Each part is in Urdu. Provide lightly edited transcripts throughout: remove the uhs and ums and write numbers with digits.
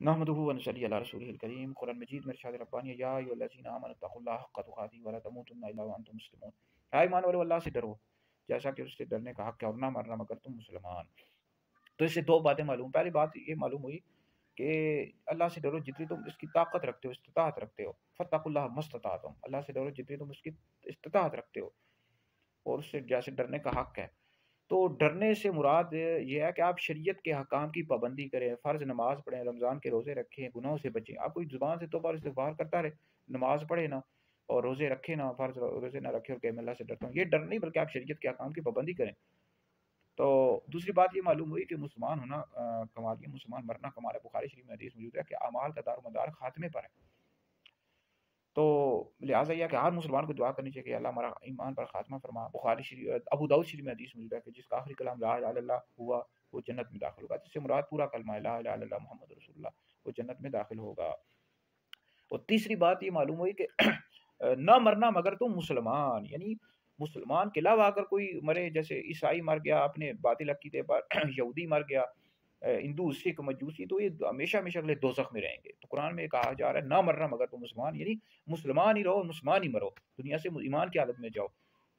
نحمده و نصلی علی رسولہ الکریم۔ قرآن مجید میں ارشاد ربانی ہے، یا ایھا الذین آمنوا اتقوا اللہ حق تقاتہ ولا تموتن الا وانتم مسلمون۔ اے ایمان والو، اللہ سے ڈرو جیسا کہ اس سے ڈرنے کا حق ہے، اور نہ مرنا مگر تم مسلمان۔ تو اس سے دو باتیں معلوم۔ پہلی بات یہ معلوم ہوئی کہ اللہ سے ڈرو جتنی تم اس کی طاقت رکھتے ہو، استطاعت رکھتے ہو۔ فاتقوا اللہ ما استطعتم، اللہ سے ڈرو جتنی تم اس کی استطاعت رکھتے ہو، اور اس سے جیسے ڈرنے کا حق ہے۔ تو ڈرنے سے مراد یہ ہے کہ آپ شریعت کے حکام کی پابندی کریں، فرض نماز پڑھیں، رمضان کے روزے رکھیں، گناہوں سے بچیں۔ آپ کوئی زبان سے توبہ اور استغفار کرتا رہے، نماز پڑھے نا، اور روزے رکھے نا، فرض روزے نہ رکھے اور کہ میں اللہ سے ڈرتا ہوں، یہ ڈر نہیں بلکہ آپ شریعت کے حکام کی پابندی کریں۔ تو دوسری بات یہ معلوم ہوئی کہ مسلمان ہونا کمال ہے، مسلمان مرنا کمال ہے۔ بخاری شریف میں حدیث موجود ہے کہ اعمال کا دار و مدار خاتمے پر ہے۔ تو لہٰذا یہ کہ ہر مسلمان کو دعا کرنی چاہیے کہ اللہ ہمارا ایمان پر خاتمہ فرما۔ بخاری شریف، ابو داؤد شریف میں حدیث موجود ہے کہ جس کا آخری کلام لا الہ الا اللہ ہوا وہ جنت میں داخل ہوگا۔ جس سے مراد پورا کلمہ ہے لا الہ الا اللہ محمد رسول اللہ، وہ جنت میں داخل ہوگا۔ اور تیسری بات یہ معلوم ہوئی کہ نہ مرنا مگر تم مسلمان، یعنی مسلمان کے علاوہ اگر کوئی مرے، جیسے عیسائی مر گیا اپنے باطل عقیدے پر، یہودی مر گیا، ہندو، سکھ، مجوسی، تو یہ ہمیشہ ہمیشہ اگلے دوزخ میں رہیں گے۔ تو قرآن میں کہا جا رہا ہے نہ مرنا مگر تم مسلمان، یعنی مسلمان ہی رہو، مسلمان ہی مرو، دنیا سے ایمان کی حالت میں جاؤ،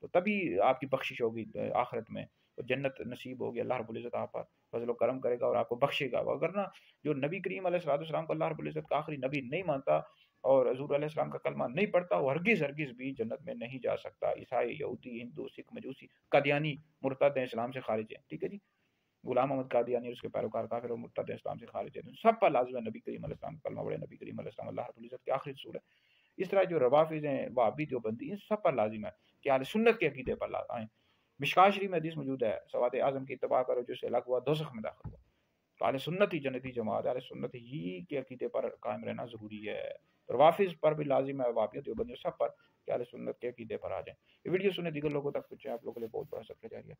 تو تبھی آپ کی بخشش ہوگی آخرت میں، اور جنت نصیب ہوگی۔ اللہ رب العزت آپ پر فضل و کرم کرے گا اور آپ کو بخشے گا۔ اگر نہ جو نبی کریم علیہ السلام کو اللہ رب العزت کا آخری نبی نہیں مانتا اور حضور علیہ السلام کا کلمہ نہیں پڑھتا، وہ ہرگز ہرگز بھی جنت میں نہیں جا سکتا۔ عیسائی، یہودی، ہندو، سکھ، مجوسی، قادیانی مرتد ہیں، اسلام سے خارج ہیں، ٹھیک ہے جی، غلام محمد قادیانی اور اس کے پیروکار کافر اور مرتد اسلام سے خارج ہیں، سب پر لازم ہے نبی کریم علیہ السلام کا کلمہ پڑھے۔ نبی کریم علیہ السلام اللہ رب العزت کے آخری رسول ہے۔ اس طرح جو روافض ہیں، وہابی، دیوبندی، ان سب پر لازم ہے کہ اہل سنت کے عقیدے پر آئیں۔ مشکوٰۃ شریف میں حدیث موجود ہے، سواد اعظم کی اتباع کرو، جو سے الگ ہوا دوزخ میں داخل ہوا۔ تو اہل سنت ہی جنتی جماعت ہے، اہل سنت ہی کے عقیدے پر قائم رہنا ضروری ہے۔ روافض پر بھی لازم ہے، وہابیوں، دیوبندیوں، سب پر کہ اہل سنت کے عقیدے پر آ جائیں۔ یہ ویڈیو سنیں، دیگر لوگوں تک پہنچائیں، آپ لوگوں کے لیے بہت بڑا شکریہ جاری ہے۔